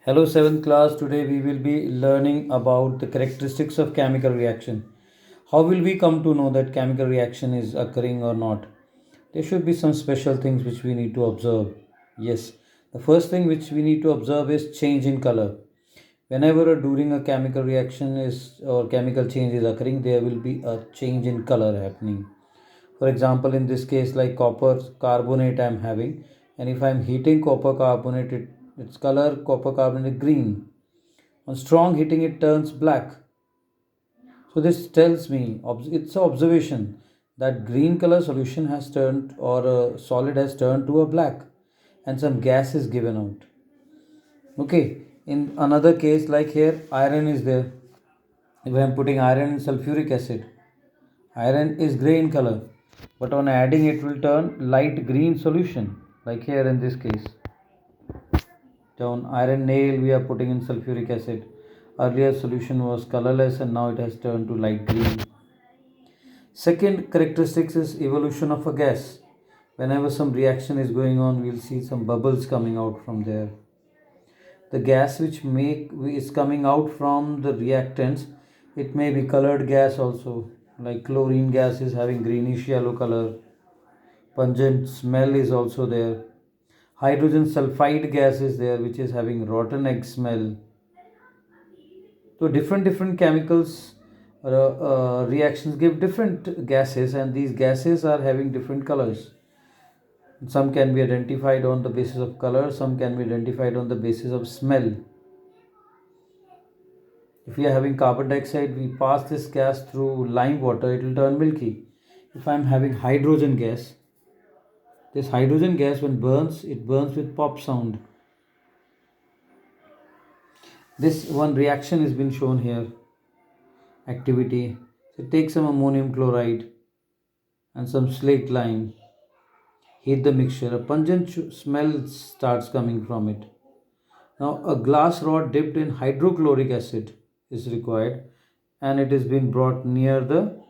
Hello, 7th class. Today we will be learning about the characteristics of chemical reaction. How will we come to know that chemical reaction is occurring or not? There should be some special things which we need to observe. Yes, the first thing which we need to observe is change in color. Whenever during a chemical reaction is or chemical change is occurring, there will be a change in color happening. For example, in this case, like copper carbonate I am having, and if I am heating copper carbonate, its color copper carbonate green. On strong heating, it turns black. So this tells me it's an observation that green color solution has turned or a solid has turned to a black, and some gas is given out. Okay. In another case, like here, iron is there. If I am putting iron in sulfuric acid, iron is grey in color, but on adding it will turn light green solution, like here in this case. Down iron nail we are putting in sulfuric acid. Earlier solution was colorless and now it has turned to light green. Second characteristics is evolution of a gas. Whenever some reaction is going on, we'll see some bubbles coming out from there. The gas which make is coming out from the reactants, it may be colored gas also, like chlorine gas is having greenish yellow color. Pungent smell is also there. Hydrogen sulfide gas is there, which is having rotten egg smell. So different chemicals reactions give different gases, and these gases are having different colors. Some can be identified on the basis of color, some can be identified on the basis of smell. If we are having carbon dioxide, we pass this gas through lime water, it will turn milky. If I am having hydrogen gas, this hydrogen gas when burns, it burns with pop sound. This one reaction has been shown here. Activity. So take some ammonium chloride and some slaked lime. Heat the mixture. A pungent smell starts coming from it. Now a glass rod dipped in hydrochloric acid is required, and it is being brought near the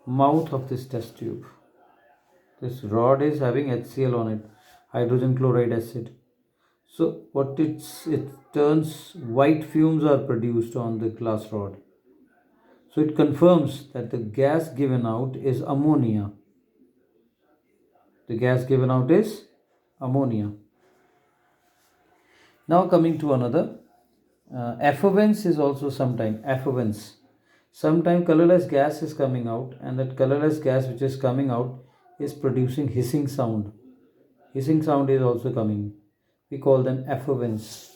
mouth of this test tube. This rod is having HCl on it, hydrogen chloride acid. So what it turns white fumes are produced on the glass rod. So it confirms that the gas given out is ammonia. The gas given out is ammonia. Now coming to another, effluence is also sometime effluence. Sometime colorless gas is coming out, and that colorless gas which is coming out is producing hissing sound. Hissing sound is also coming. We call them effluence.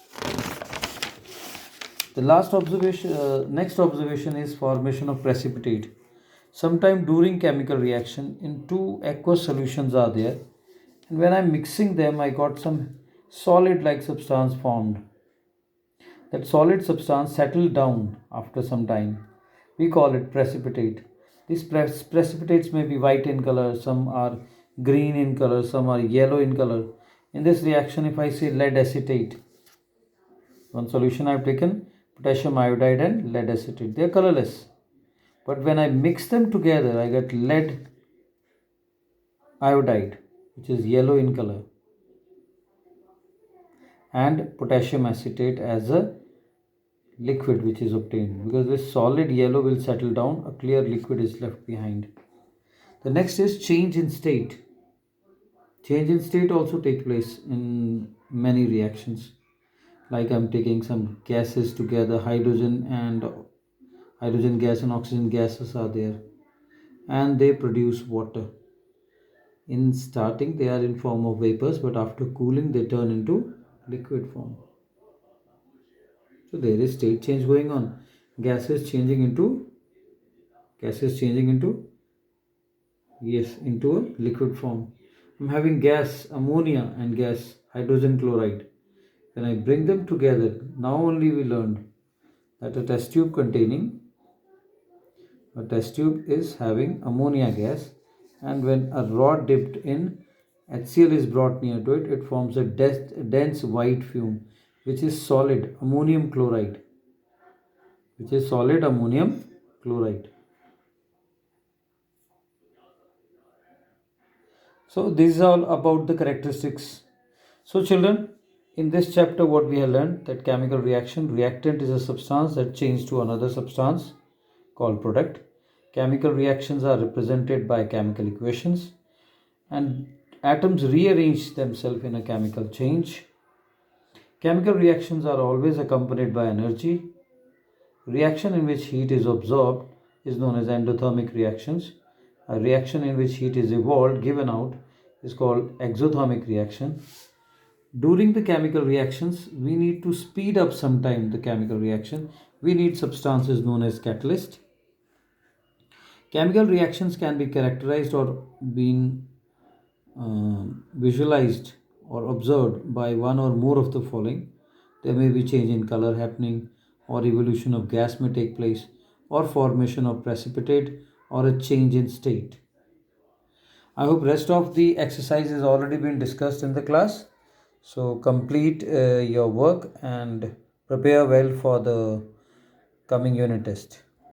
The next observation is formation of precipitate. Sometime during chemical reaction, in two aqueous solutions are there, and when I'm mixing them, I got some solid-like substance formed. That solid substance settled down after some time. We call it precipitate. These precipitates may be white in color, some are green in color, some are yellow in color. In this reaction, if I say lead acetate, one solution I've taken potassium iodide and lead acetate. They are colorless. But when I mix them together, I get lead iodide, which is yellow in color, and potassium acetate as a liquid which is obtained. Because this solid yellow will settle down, a clear liquid is left behind. The next is change in state. Change in state also take place in many reactions. Like I'm taking some gases together, hydrogen gas and oxygen gases are there, and they produce water. In starting, they are in form of vapors, but after cooling, they turn into liquid form. So there is state change going on. Gases changing into into a liquid form. I'm having gas ammonia and gas hydrogen chloride. When I bring them together, now only we learned that a test tube is having ammonia gas, and when a rod dipped in HCl is brought near to it, it forms a dense white fume, which is solid ammonium chloride. So this is all about the characteristics. So children, In this chapter, what we have learned that chemical reaction, reactant is a substance that changes to another substance called product. Chemical reactions are represented by chemical equations, and atoms rearrange themselves in a chemical change. Chemical reactions are always accompanied by energy. Reaction in which heat is absorbed is known as endothermic reactions. A reaction in which heat is evolved, given out, is called exothermic reaction. During the chemical reactions, we need to speed up sometime the chemical reaction. We need substances known as catalyst. Chemical reactions can be characterized or been visualized or observed by one or more of the following. There may be change in color happening, or evolution of gas may take place, or formation of precipitate, or a change in state. I hope rest of the exercise has already been discussed in the class. So complete your work and prepare well for the coming unit test.